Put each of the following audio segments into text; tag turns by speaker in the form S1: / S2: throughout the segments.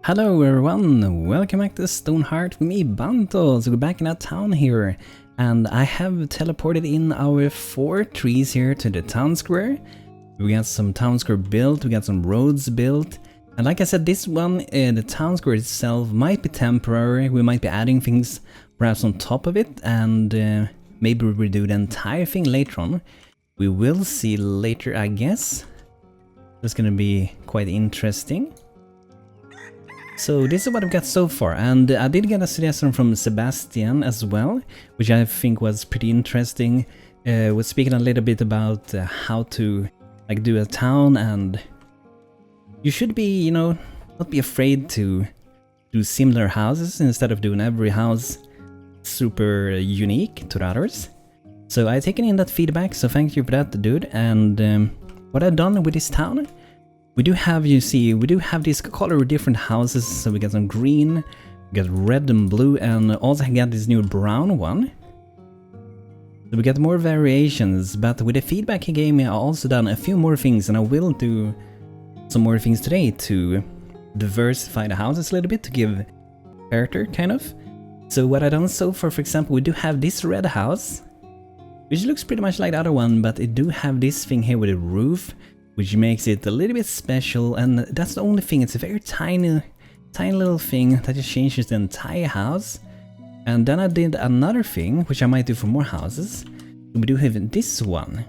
S1: Hello everyone, welcome back to Stonehearth with me, BANTO. So we're back in our town here, and I have teleported in our 4 trees here to the town square. We got some town square built, we got some roads built, and like I said, this one, the town square itself might be temporary. We might be adding things perhaps on top of it, and maybe we'll do the entire thing later on. We will see later, I guess. It's gonna be quite interesting. So this is what I've got so far, and I did get a suggestion from Sebastian as well, which I think was pretty interesting. Was speaking a little bit about how to do a town, and you should be, you know, not be afraid to do similar houses instead of doing every house super unique to the others. So I've taken in that feedback, so thank you for that, dude. And what I've done with this town, we do have, you see, we do have these color different houses. So we got some green, we got red and blue, and also got this new brown one. So we got more variations, but with the feedback he gave me, I also done a few more things, and I will do some more things today to diversify the houses a little bit, to give character, kind of. So what I done so far, for example, we do have this red house, which looks pretty much like the other one, but it do have this thing here with a roof, which makes it a little bit special, and that's the only thing. It's a very tiny little thing that just changes the entire house. And then I did another thing, which I might do for more houses. We do have this one,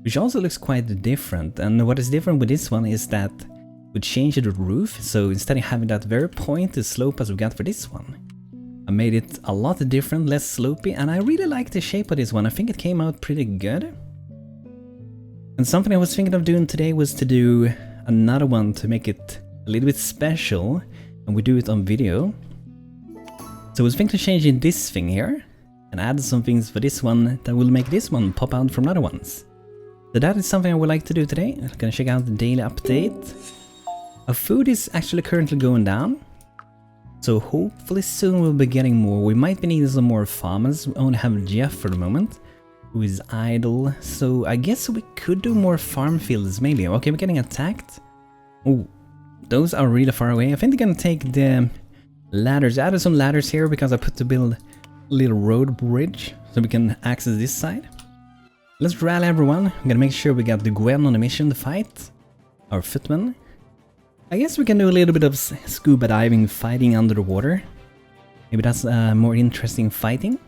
S1: which also looks quite different. And what is different with this one is that we changed the roof, so instead of having that very pointed slope as we got for this one, I made it a lot different, less slopey, and I really like the shape of this one. I think it came out pretty good. And something I was thinking of doing today was to do another one to make it a little bit special, and we do it on video. So I was thinking of changing this thing here and add some things for this one that will make this one pop out from other ones. So that is something I would like to do today. I'm gonna check out the daily update. Our food is actually currently going down, so hopefully soon we'll be getting more. We might be needing some more farmers. We only have Jeff for the moment, who is idle, so I guess we could do more farm fields maybe. Okay, we're getting attacked. Oh, those are really far away. I think they're gonna take the ladders. I added some ladders here because I put to build a little road bridge so we can access this side. Let's rally everyone. I'm gonna make sure we got the Gwen on a mission to fight our footmen. I guess we can do a little bit of scuba diving, fighting under the water. Maybe that's more interesting fighting.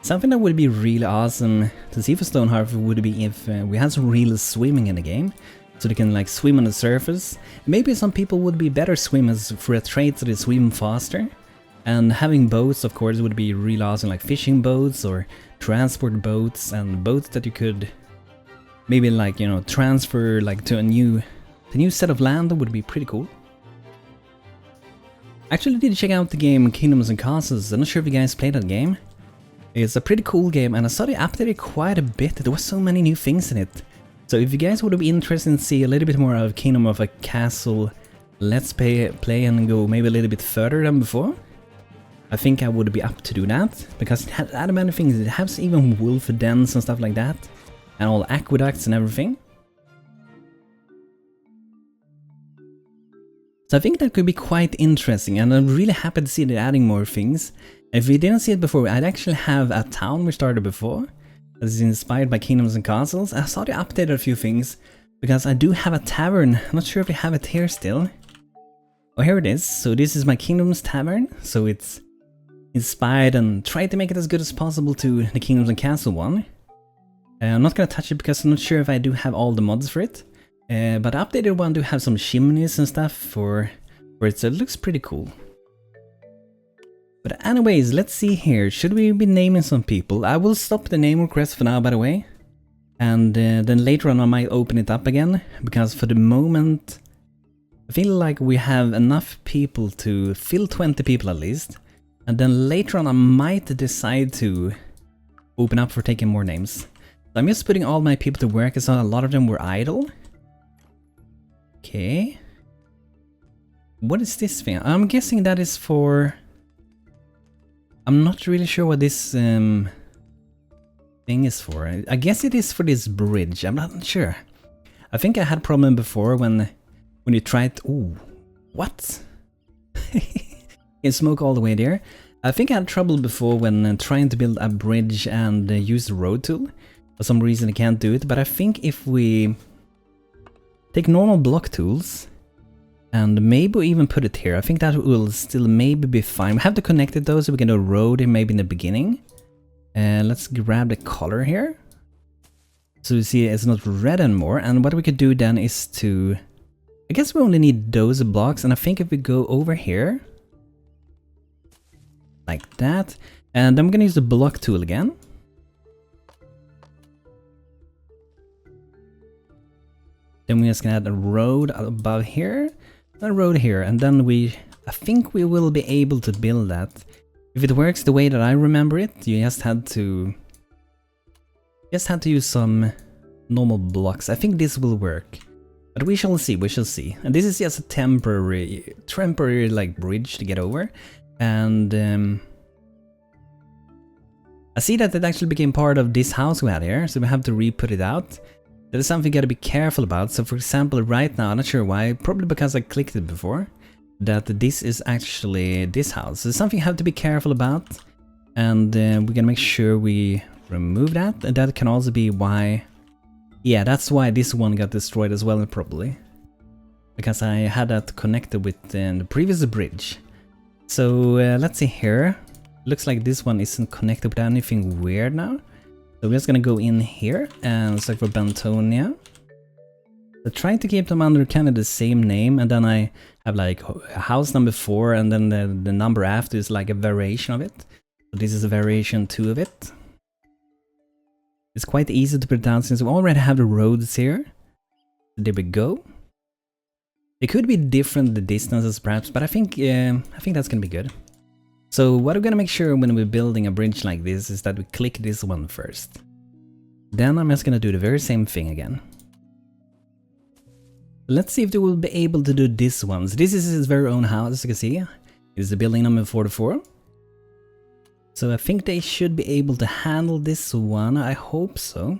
S1: Something that would be really awesome to see for Stonehearth would be if we had some real swimming in the game, so they can like swim on the surface. Maybe some people would be better swimmers for a trait so they swim faster. And having boats, of course, would be really awesome, like fishing boats or transport boats, and boats that you could maybe like, you know, transfer like to a new set of land. That would be pretty cool. Actually did check out the game Kingdoms and Castles. I'm not sure if you guys played that game. It's a pretty cool game, and I saw they updated quite a bit. There was so many new things in it. So if you guys would be interested in see a little bit more of Kingdom of a Castle, let's play and go maybe a little bit further than before, I think I would be up to do that, because it had other many things. It has even wolf dens and stuff like that, and all aqueducts and everything. So I think that could be quite interesting, and I'm really happy to see they're adding more things. If we didn't see it before, I'd actually have a town we started before that is inspired by Kingdoms and Castles. I saw they updated a few things, because I do have a tavern. I'm not sure if we have it here still. Oh, here it is. So this is my Kingdoms Tavern, so it's inspired and tried to make it as good as possible to the Kingdoms and Castle one. I'm not gonna touch it because I'm not sure if I do have all the mods for it. But the updated one do have some chimneys and stuff for it, so it looks pretty cool. But anyways, let's see here. Should we be naming some people? I will stop the name request for now, by the way. And then later on I might open it up again, because for the moment I feel like we have enough people to fill 20 people at least. And then later on I might decide to open up for taking more names. So I'm just putting all my people to work. I saw a lot of them were idle. Okay. What is this thing? I'm guessing that is for... I'm not really sure what this thing is for. I guess it is for this bridge. I'm not sure. I think I had a problem before when you tried... Ooh, what? Okay, smoke all the way there. I think I had trouble before when trying to build a bridge and use the road tool. For some reason I can't do it, but I think if we take normal block tools and maybe even put it here, I think that will still maybe be fine. We have to connect it though, so we can do a road maybe in the beginning. Let's grab the color here. So you see it's not red anymore, and what we could do then is to... I guess we only need those blocks, and I think if we go over here, like that, and then we're gonna use the block tool again. Then we're just gonna add a road above here, a road here, and then I think we will be able to build that. If it works the way that I remember it, you just had to use some normal blocks. I think this will work. But we shall see, we shall see. And this is just a temporary like bridge to get over. And I see that it actually became part of this house we had here, so we have to re-put it out. That is something you gotta be careful about. So for example, right now, I'm not sure why, probably because I clicked it before, that this is actually this house. So something you have to be careful about. And we're gonna make sure we remove that. And that can also be why... Yeah, that's why this one got destroyed as well, probably. Because I had that connected with the previous bridge. So let's see here. Looks like this one isn't connected with anything weird now. So we're just gonna go in here and search for Bantonia. So trying to keep them under kind of the same name, and then I have like house number 4, and then the number after is like a variation of it. So this is a variation 2 of it. It's quite easy to pronounce since we already have the roads here. There we go. It could be different the distances perhaps, but I think that's gonna be good. So what we're gonna make sure when we're building a bridge like this is that we click this one first. Then I'm just gonna do the very same thing again. Let's see if they will be able to do this one. So this is his very own house, as you can see. It's the building number 44. So I think they should be able to handle this one, I hope so.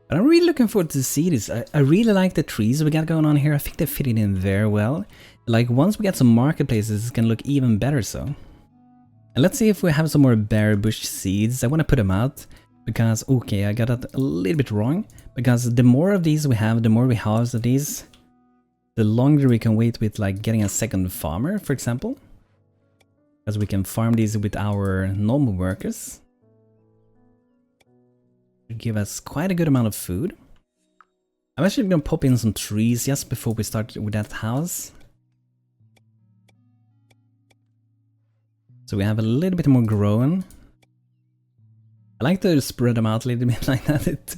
S1: But I'm really looking forward to see this. I really like the trees we got going on here. I think they fit it in very well. Like once we get some marketplaces, it's gonna look even better so. And let's see if we have some more berry bush seeds. I want to put them out because, okay, I got that a little bit wrong. Because the more of these we have, the more we harvest of these, the longer we can wait with like getting a second farmer, for example. Because we can farm these with our normal workers. It give us quite a good amount of food. I'm actually gonna pop in some trees just before we start with that house. So we have a little bit more growing. I like to spread them out a little bit like that. It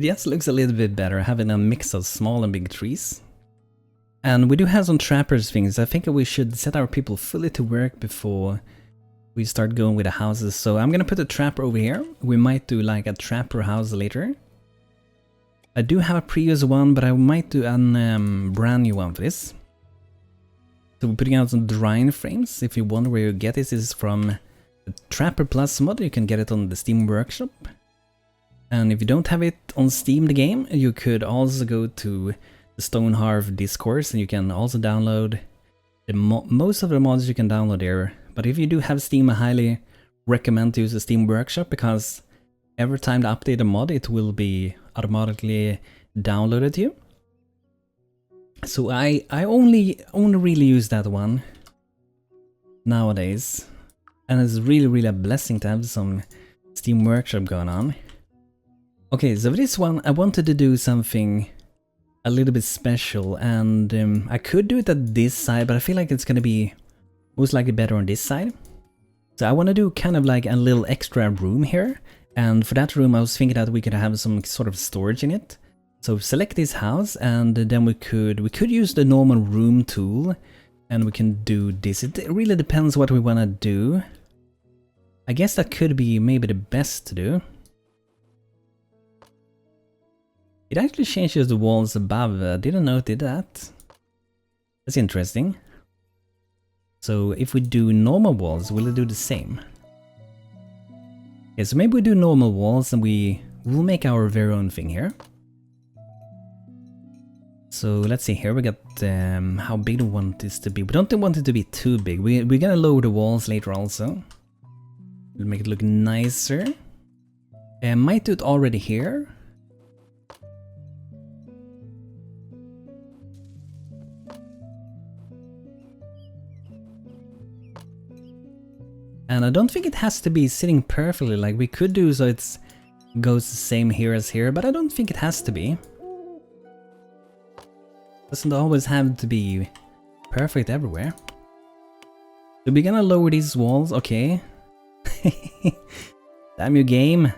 S1: just looks a little bit better having a mix of small and big trees. And we do have some trappers things. I think we should set our people fully to work before we start going with the houses. So I'm gonna put a trapper over here. We might do like a trapper house later. I do have a previous one, but I might do a brand new one for this. So we're putting out some drying frames. If you wonder where you get this is from the Trapper Plus mod. You can get it on the Steam Workshop. And if you don't have it on Steam the game, you could also go to the StoneHearth Discourse, and you can also download the most of the mods you can download there. But if you do have Steam, I highly recommend to use the Steam Workshop, because every time they update a mod, it will be automatically downloaded to you. So I only really use that one nowadays, and it's really a blessing to have some Steam Workshop going on. Okay, so for this one I wanted to do something a little bit special, and I could do it at this side, but I feel like it's gonna be most likely better on this side. So I want to do kind of like a little extra room here, and for that room I was thinking that we could have some sort of storage in it. So select this house, and then we could use the normal room tool, and we can do this. It really depends what we want to do. I guess that could be maybe the best to do. It actually changes the walls above. I didn't know it did that. That's interesting. So if we do normal walls, will it do the same? Okay, so maybe we do normal walls and we will make our very own thing here. So let's see here, we got how big do we want this to be. We don't want it to be too big. We're gonna lower the walls later also. We'll make it look nicer. Might do it already here. And I don't think it has to be sitting perfectly, like we could do so it goes the same here as here, but I don't think it has to be. Doesn't always have to be perfect everywhere. So we're gonna lower these walls, okay. Damn you, game.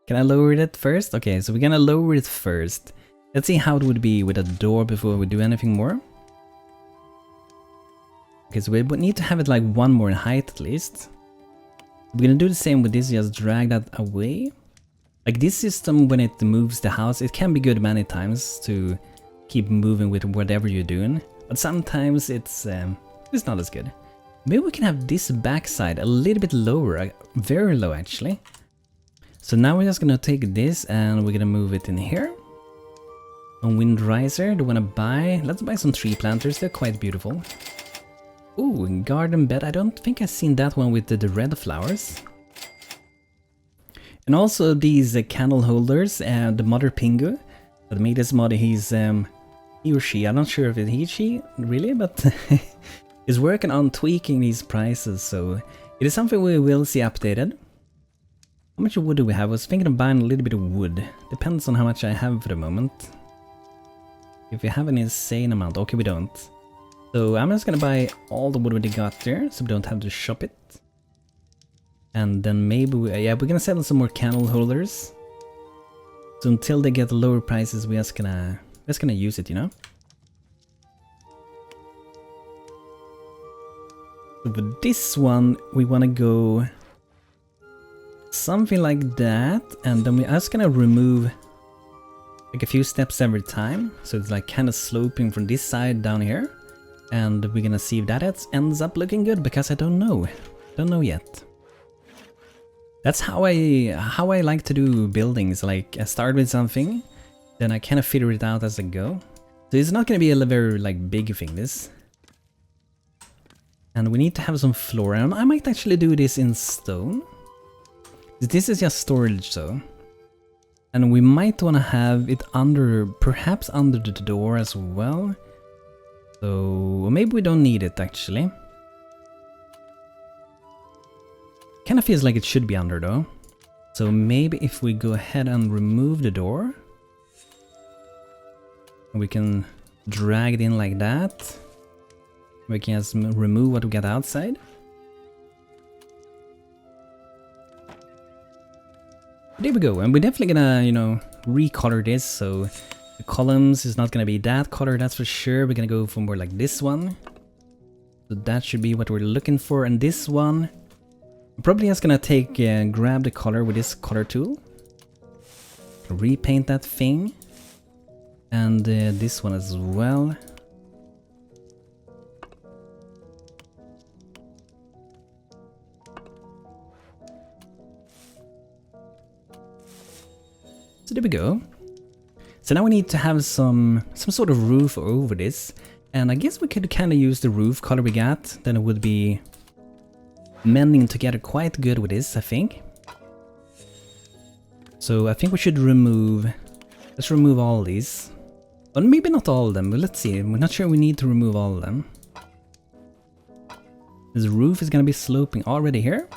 S1: Can I lower it first? Okay, so we're gonna lower it first. Let's see how it would be with a door before we do anything more. Okay, so we would need to have it like one more in height at least. We're gonna do the same with this, just drag that away. Like this system, when it moves the house, it can be good many times to keep moving with whatever you're doing, but sometimes it's not as good. Maybe we can have this backside a little bit lower, very low actually. So now we're just gonna take this and we're gonna move it in here. On Wind Riser, do you wanna buy? Let's buy some tree planters, they're quite beautiful. Ooh, garden bed, I don't think I've seen that one with the red flowers. And also these candle holders, the Mother Pingu that made this mod, he's he or she, I'm not sure if it's he, she, really, but is working on tweaking these prices, so it is something we will see updated. How much wood do we have? I was thinking of buying a little bit of wood. Depends on how much I have for the moment. If we have an insane amount, okay we don't. So I'm just gonna buy all the wood we got there, so we don't have to shop it. And then maybe, we're gonna sell some more candle holders. So until they get lower prices, we're just gonna use it, you know? So for this one, we wanna go something like that, and then we're just gonna remove like a few steps every time. So it's like kind of sloping from this side down here. And we're gonna see if that ends up looking good, because I don't know. Don't know yet. That's how I like to do buildings. Like I start with something, then I kind of figure it out as I go. So it's not gonna be a very like big thing, this. And we need to have some floor, and I might actually do this in stone. This is just storage though. And we might want to have it under, perhaps under the door as well. So maybe we don't need it actually. Kind of feels like it should be under though. So maybe if we go ahead and remove the door, we can drag it in like that. We can just remove what we got outside. There we go, and we're definitely gonna, you know, recolor this, so the columns is not gonna be that color, that's for sure. We're gonna go for more like this one. So that should be what we're looking for, and this one, I'm probably just gonna grab the color with this color tool. Repaint that thing. And this one as well. So there we go. So now we need to have some sort of roof over this. And I guess we could kind of use the roof color we got. Then it would be mending together quite good with this, I think. So I think we should remove... Let's remove all these. Or maybe not all of them, but let's see. We're not sure we need to remove all of them. This roof is going to be sloping already here.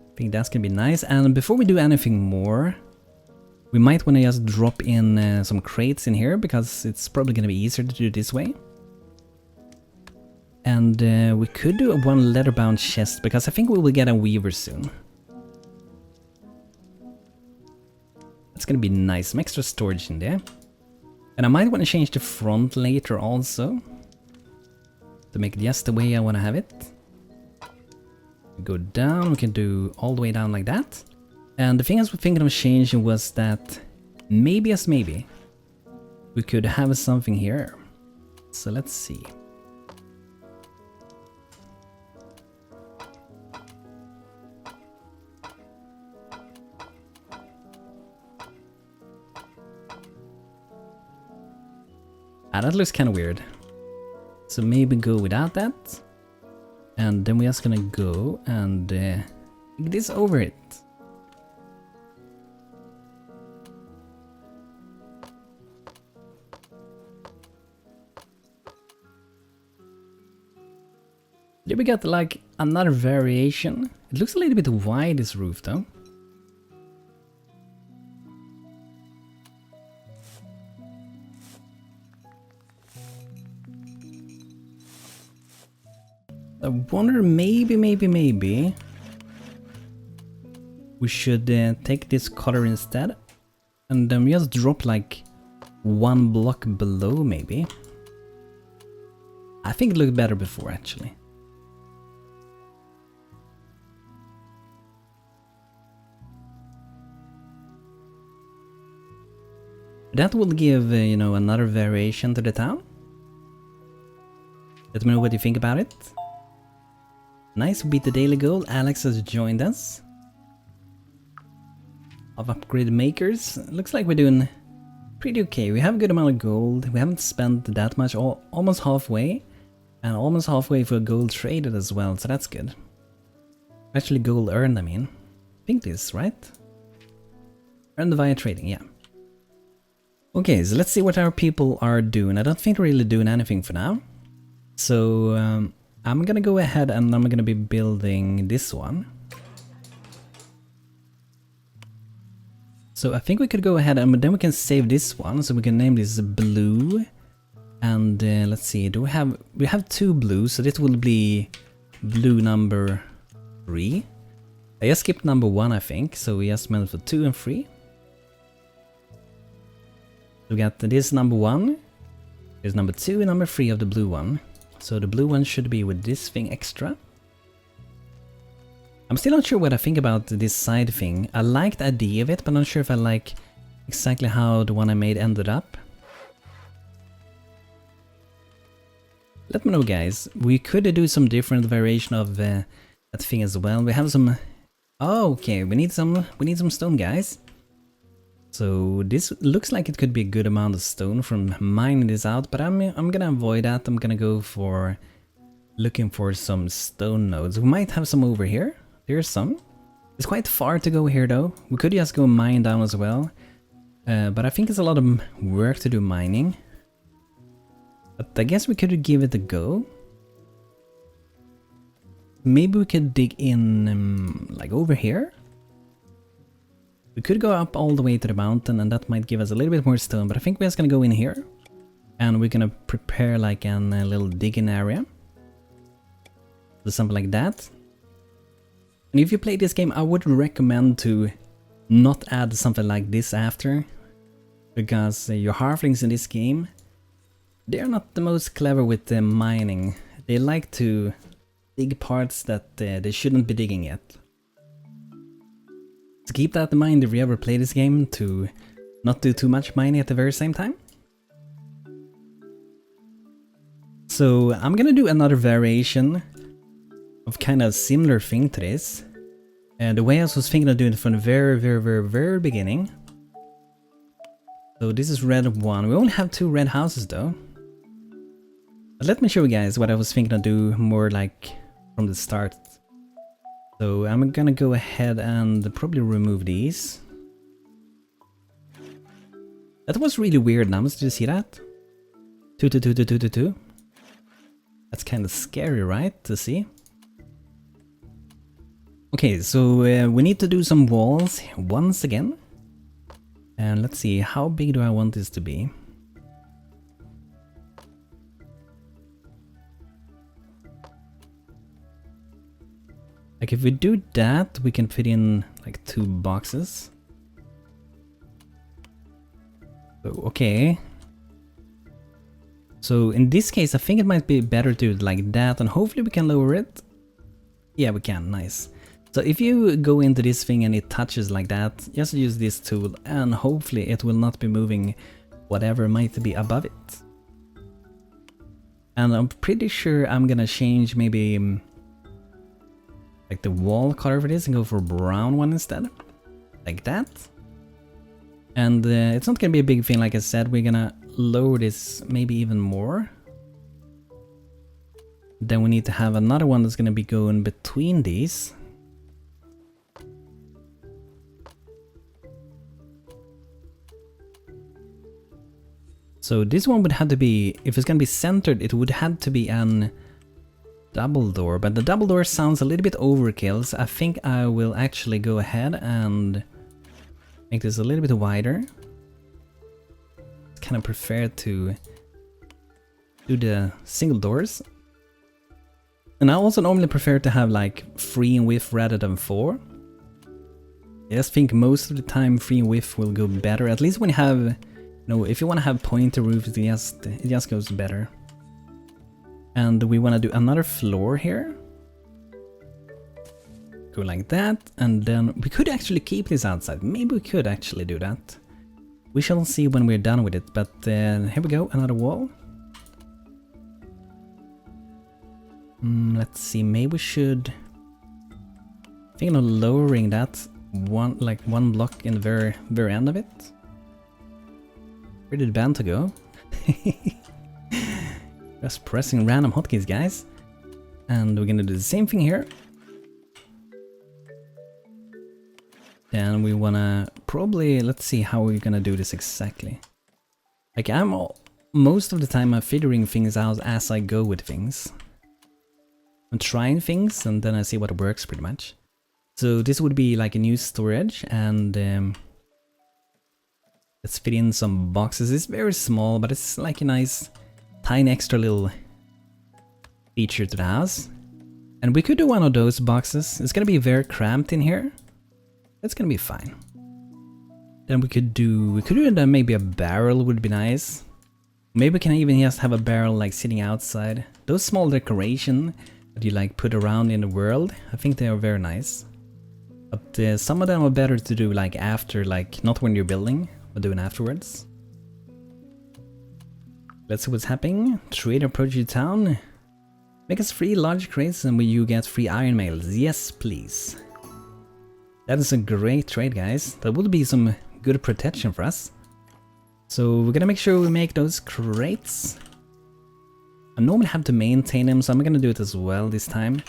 S1: I think that's gonna be nice. And before we do anything more, we might want to just drop in some crates in here, because it's probably gonna be easier to do this way. And we could do a one leather-bound chest, because I think we will get a weaver soon. That's gonna be nice, some extra storage in there. And I might want to change the front later also, to make it just the way I want to have it. Go down, we can do all the way down like that. And the thing I was thinking of changing was that maybe, as maybe, we could have something here. So let's see. Ah, that looks kind of weird. So maybe go without that. And then we're just gonna go and take this over it. Then we got like another variation. It looks a little bit wide, this roof though. I wonder, maybe we should take this color instead, and then we just drop like one block below maybe. I think it looked better before actually. That will give, you know, another variation to the town. Let me know what you think about it. Nice, we beat the daily goal. Alex has joined us. Of upgrade makers. Looks like we're doing pretty okay. We have a good amount of gold. We haven't spent that much, almost halfway. And almost halfway for gold traded as well, so that's good. Actually gold earned, I mean. I think this, right? Earned via trading, yeah. Okay, so let's see what our people are doing. I don't think they're really doing anything for now. So I'm gonna go ahead and I'm gonna be building this one. So I think we could go ahead and then we can save this one. So we can name this blue. And let's see, we have 2 blues, so this will be blue number 3. I just skipped number 1, I think, so we just meant for 2 and 3. We got this number 1, here's number 2 and number 3 of the blue one. So the blue one should be with this thing extra. I'm still not sure what I think about this side thing. I like the idea of it, but I'm not sure if I like exactly how the one I made ended up. Let me know, guys. We could do some different variation of that thing as well. We have some... Oh, okay, we need some stone, guys. So this looks like it could be a good amount of stone from mining this out, but I'm gonna avoid that. I'm gonna go for looking for some stone nodes. We might have some over here. There's some. It's quite far to go here though. We could just go mine down as well. But I think it's a lot of work to do mining. But I guess we could give it a go. Maybe we could dig in like over here. We could go up all the way to the mountain and that might give us a little bit more stone, but I think we're just gonna go in here. And we're gonna prepare like a little digging area. So something like that. And if you play this game, I would recommend to not add something like this after. Because your halflings in this game, they're not the most clever with the mining. They like to dig parts that they shouldn't be digging yet. So keep that in mind if you ever play this game, to not do too much mining at the very same time. So I'm gonna do another variation of kind of similar thing to this. And the way I was thinking of doing it from the very beginning. So this is red 1. We only have 2 red houses though. But let me show you guys what I was thinking of do more like from the start. So I'm gonna go ahead and probably remove these. That was really weird numbers, did you see that? 2, 2, 2, 2, 2, 2, 2. That's kind of scary, right, to see? Okay, so we need to do some walls once again. And let's see, how big do I want this to be? Like if we do that, we can fit in like 2 boxes. So, okay. So in this case, I think it might be better to do it like that, and hopefully we can lower it. Yeah, we can, nice. So if you go into this thing and it touches like that, just use this tool and hopefully it will not be moving whatever might be above it. And I'm pretty sure I'm gonna change maybe like the wall color for this and go for a brown one instead. Like that. And it's not gonna be a big thing, like I said, we're gonna lower this maybe even more. Then we need to have another one that's gonna be going between these. So this one would have to be, if it's gonna be centered, it would have to be an double door, but the double door sounds a little bit overkill, so I think I will actually go ahead and make this a little bit wider. Kind of prefer to do the single doors. And I also normally prefer to have like 3 in width rather than 4. I just think most of the time 3 in width will go better, at least when you have, if you want to have pointer roofs, it just goes better. And we want to do another floor here. Go like that, and then we could actually keep this outside. Maybe we could actually do that. We shall see when we're done with it, but here we go, another wall. Let's see, maybe we should... I think lowering that one block in the very end of it. Where did BANTO go? Just pressing random hotkeys, guys. And we're gonna do the same thing here. Then we wanna probably, let's see how we're gonna do this exactly. Like most of the time I'm figuring things out as I go with things. I'm trying things and then I see what works pretty much. So this would be like a new storage, and let's fit in some boxes. It's very small, but it's like a nice tiny extra little feature to the house. And we could do one of those boxes. It's gonna be very cramped in here. That's gonna be fine. Then we could do maybe a barrel would be nice. Maybe we can even just have a barrel like sitting outside. Those small decoration that you like put around in the world, I think they are very nice. But some of them are better to do like after, like not when you're building, but doing afterwards. Let's see what's happening. Trader approach your town. Make us 3 large crates and you get 3 iron mails. Yes, please. That is a great trade, guys. That would be some good protection for us. So we're gonna make sure we make those crates. I normally have to maintain them, so I'm gonna do it as well this time.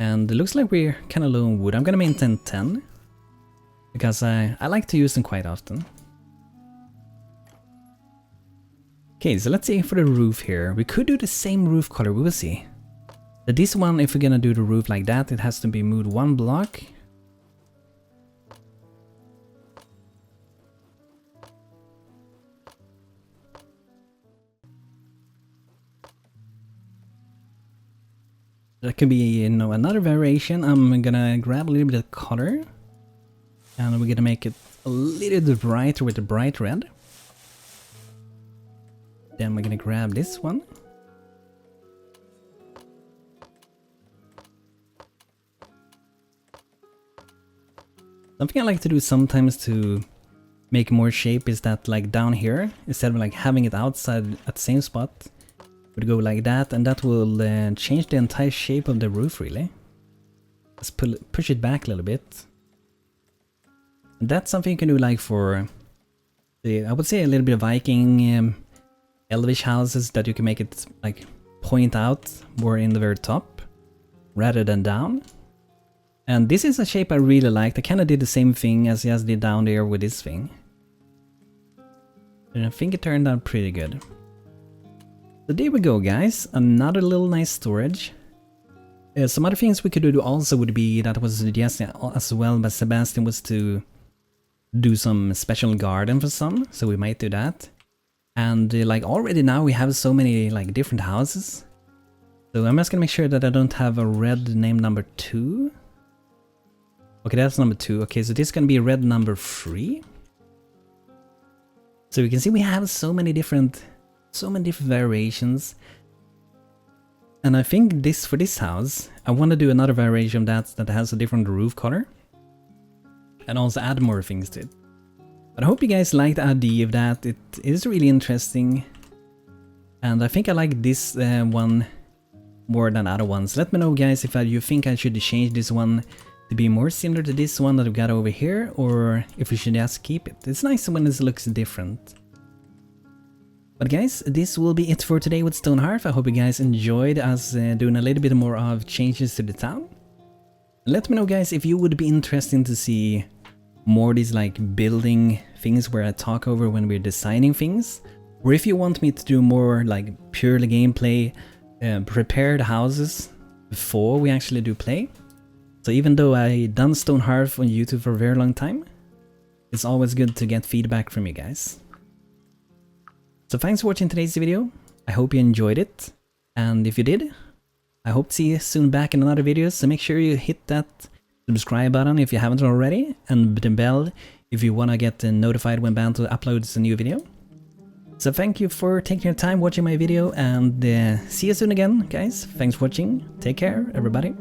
S1: And it looks like we're kind of low on wood. I'm gonna maintain 10. Because I like to use them quite often. Okay, so let's see for the roof here. We could do the same roof color, we will see. But this one, if we're gonna do the roof like that, it has to be moved 1 block. That could be, another variation. I'm gonna grab a little bit of color. And we're gonna make it a little bit brighter with the bright red. Then we're gonna grab this one. Something I like to do sometimes to make more shape is that like down here, instead of like having it outside at the same spot, would go like that, and that will change the entire shape of the roof really. Let's push it back a little bit. And that's something you can do like for the, I would say a little bit of Viking Elvish houses, that you can make it like point out more in the very top rather than down. And this is a shape I really liked. I kind of did the same thing as I just did down there with this thing. And I think it turned out pretty good. So there we go, guys. Another little nice storage. Some other things we could do also would be, that was suggested as well by Sebastian, was to do some special garden for some. So we might do that. And like already now we have so many like different houses. So I'm just gonna make sure that I don't have a red name number 2. Okay, that's number 2. Okay, so this is gonna be red number 3. So you can see we have so many different variations. And I think this, for this house, I want to do another variation that has a different roof color. And also add more things to it. But I hope you guys like the idea of that. It is really interesting. And I think I like this one more than other ones. Let me know, guys, if you think I should change this one to be more similar to this one that I've got over here, or if we should just keep it. It's nice when this looks different. But guys, this will be it for today with Stonehearth. I hope you guys enjoyed us doing a little bit more of changes to the town. Let me know guys if you would be interested to see more of these like building things where I talk over when we're designing things. Or if you want me to do more like purely gameplay, prepare the houses before we actually do play. So even though I done Stonehearth on YouTube for a very long time, it's always good to get feedback from you guys. So thanks for watching today's video. I hope you enjoyed it. And if you did, I hope to see you soon back in another video. So make sure you hit that subscribe button if you haven't already, and the bell if you want to get notified when BANTO uploads a new video. So thank you for taking your time watching my video, and see you soon again, guys. Thanks for watching. Take care, everybody.